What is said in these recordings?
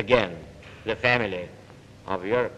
again the family of Europe.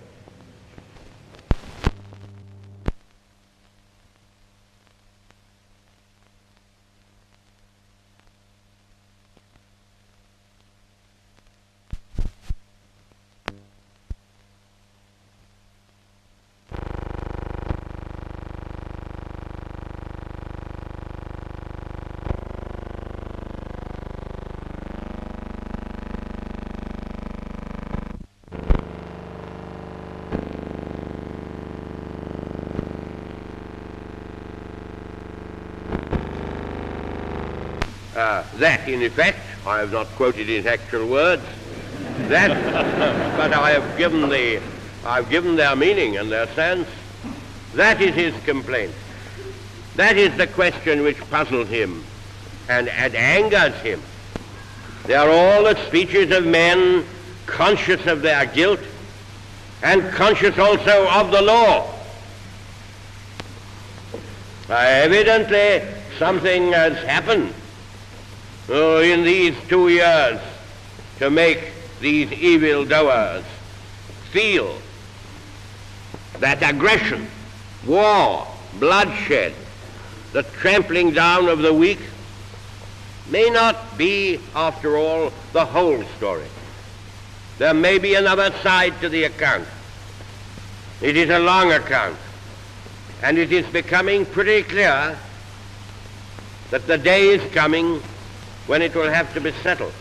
That, in effect, I have not quoted his actual words, that, but I've given their meaning and their sense. That is his complaint. That is the question which puzzles him and angers him. They are all the speeches of men conscious of their guilt and conscious also of the law. Evidently, something has happened in these 2 years to make these evildoers feel that aggression, war, bloodshed, the trampling down of the weak may not be, after all, the whole story. There may be another side to the account. It is a long account, and it is becoming pretty clear that the day is coming when it will have to be settled.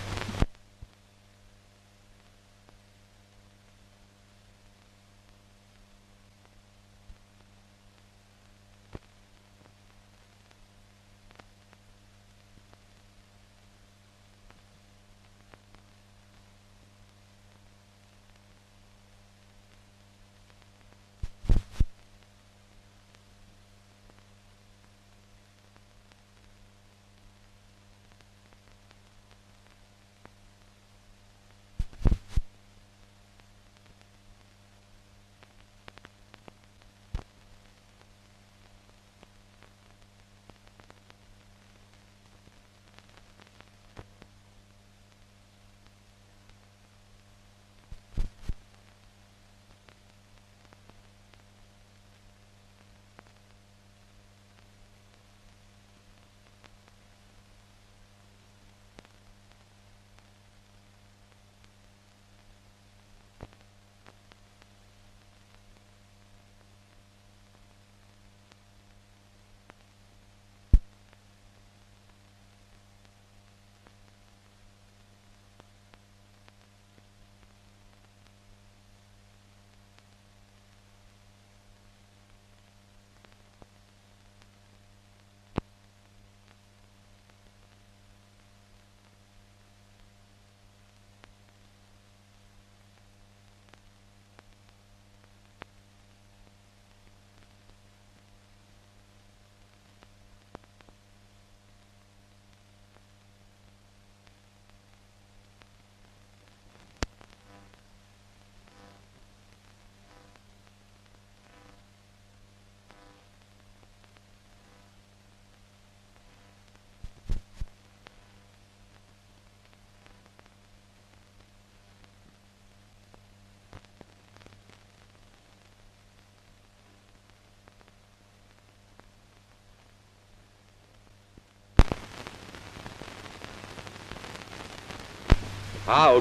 How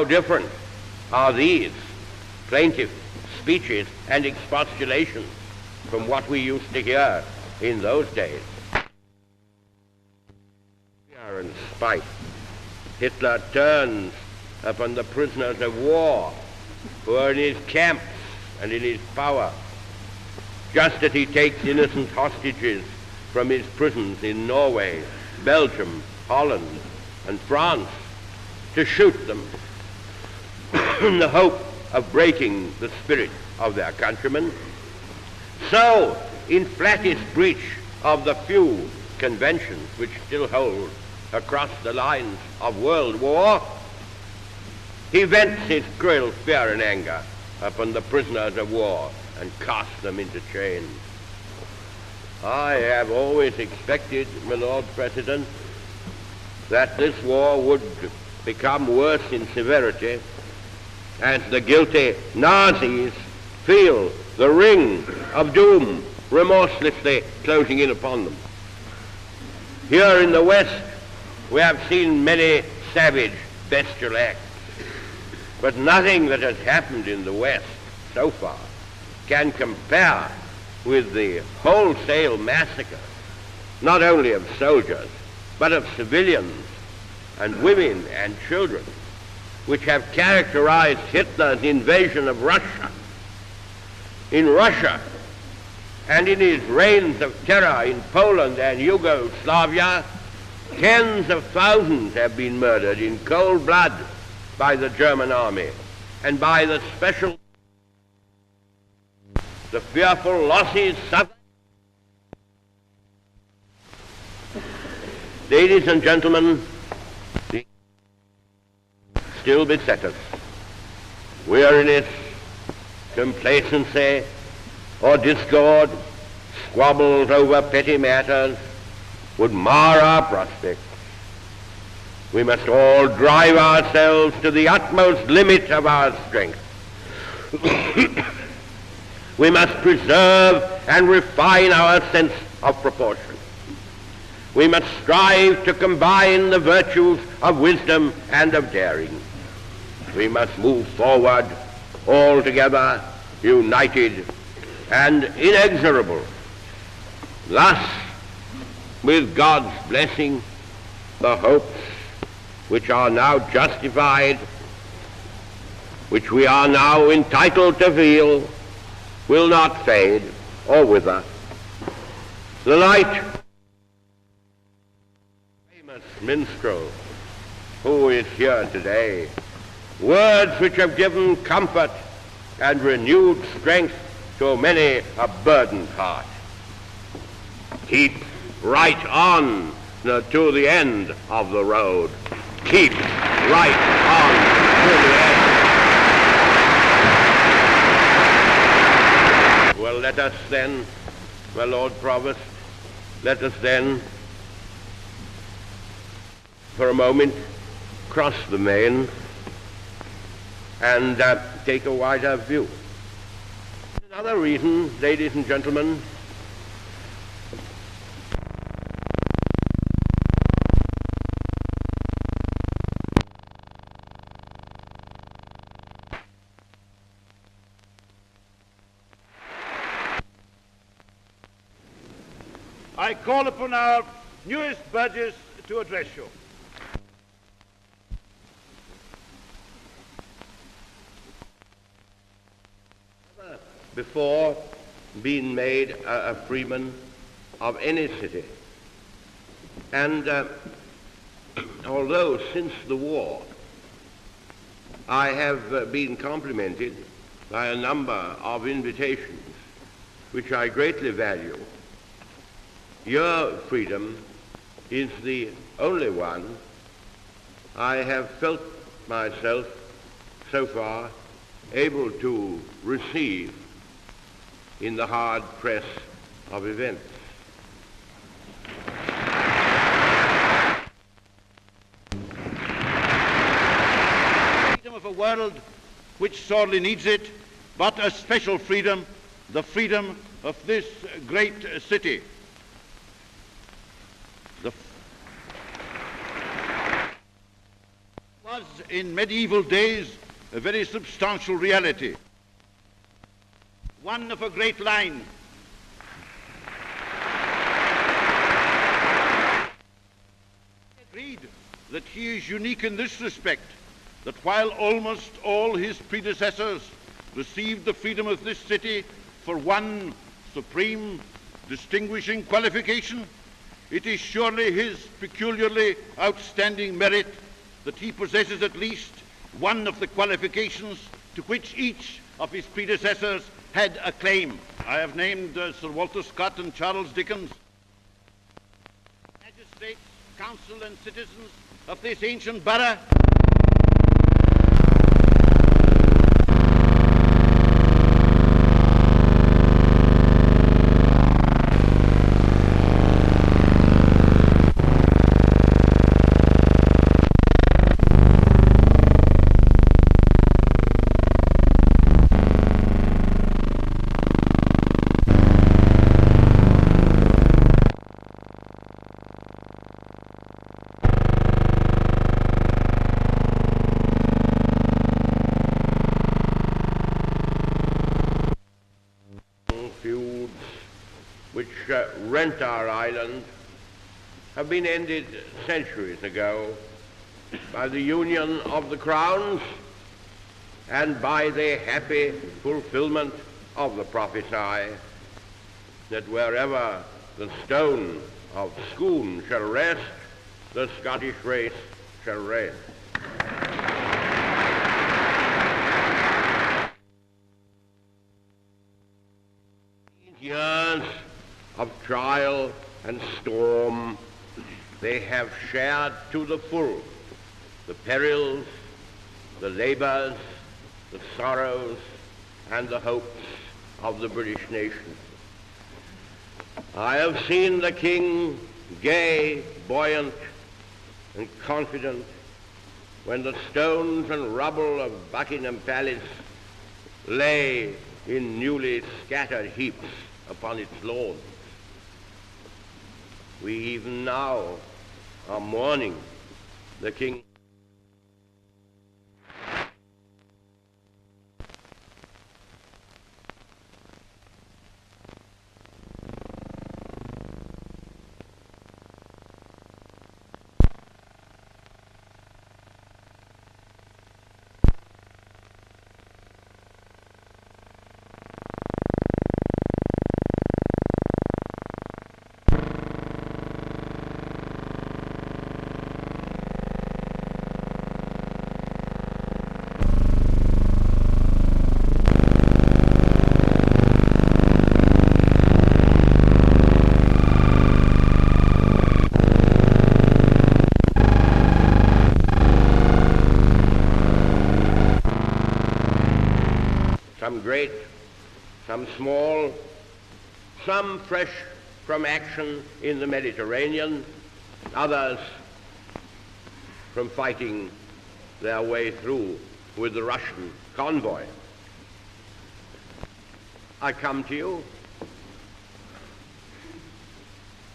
different are these plaintive speeches and expostulations from what we used to hear in those days. Fear and spite. Hitler turns upon the prisoners of war who are in his camps and in his power, just as he takes innocent hostages from his prisons in Norway, Belgium, Holland, and France to shoot them in the hope of breaking the spirit of their countrymen. So, in flattest breach of the few conventions which still hold across the lines of world war, he vents his cruel fear and anger upon the prisoners of war and casts them into chains. I have always expected, my Lord President, that this war would become worse in severity as the guilty Nazis feel the ring of doom remorselessly closing in upon them. Here in the West, we have seen many savage, bestial acts, but nothing that has happened in the West so far can compare with the wholesale massacre, not only of soldiers, but of civilians and women and children, which have characterized Hitler's invasion of Russia. In Russia, and in his reigns of terror in Poland and Yugoslavia, tens of thousands have been murdered in cold blood by the German army and by the special, the fearful losses suffered. Ladies and gentlemen, the still beset us. Weariness, complacency, or discord, squabbles over petty matters would mar our prospects. We must all drive ourselves to the utmost limit of our strength. We must preserve and refine our sense of proportion. We must strive to combine the virtues of wisdom and of daring. We must move forward all together, united and inexorable. Thus, with God's blessing, the hopes which are now justified, which we are now entitled to feel, will not fade or wither. The light, famous minstrel who is here today, words which have given comfort and renewed strength to many a burdened heart. Keep right on to the end of the road. Keep right on to the end. Well, let us then, my Lord Provost, let us then, for a moment, cross the main and take a wider view. Another reason, ladies and gentlemen, I call upon our newest Burgess to address you. Before being made a freeman of any city. And although since the war I have been complimented by a number of invitations which I greatly value, your freedom is the only one I have felt myself so far able to receive in the hard press of events. Freedom of a world which sorely needs it, but a special freedom, the freedom of this great city. Was in medieval days a very substantial reality. One of a great line. Agreed that he is unique in this respect, that while almost all his predecessors received the freedom of this city for one supreme distinguishing qualification, it is surely his peculiarly outstanding merit that he possesses at least one of the qualifications to which each of his predecessors had a claim. I have named Sir Walter Scott and Charles Dickens, magistrates, council and citizens of this ancient borough. rent our island have been ended centuries ago by the union of the crowns and by the happy fulfillment of the prophecy that wherever the stone of Scone shall rest, the Scottish race shall reign. Years of trial and storm, they have shared to the full the perils, the labours, the sorrows, and the hopes of the British nation. I have seen the King gay, buoyant, and confident when the stones and rubble of Buckingham Palace lay in newly scattered heaps upon its lawns. We even now are mourning the King. Some great, some small, some fresh from action in the Mediterranean, others from fighting their way through with the Russian convoy. I come to you,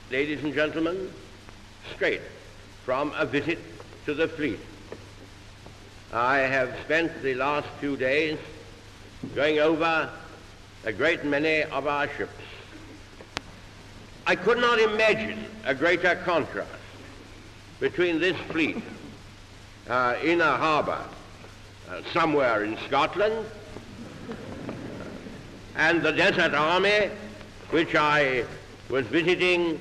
ladies and gentlemen, straight from a visit to the fleet. I have spent the last few days going over a great many of our ships. I could not imagine a greater contrast between this fleet in a harbour somewhere in Scotland and the desert army which I was visiting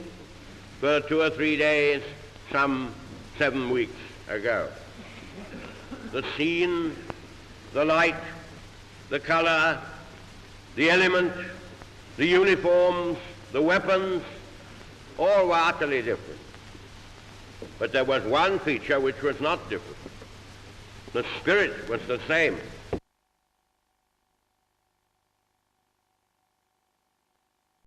for 2 or 3 days some 7 weeks ago. The scene, the light, the color, the element, the uniforms, the weapons, all were utterly different. But there was one feature which was not different. The spirit was the same.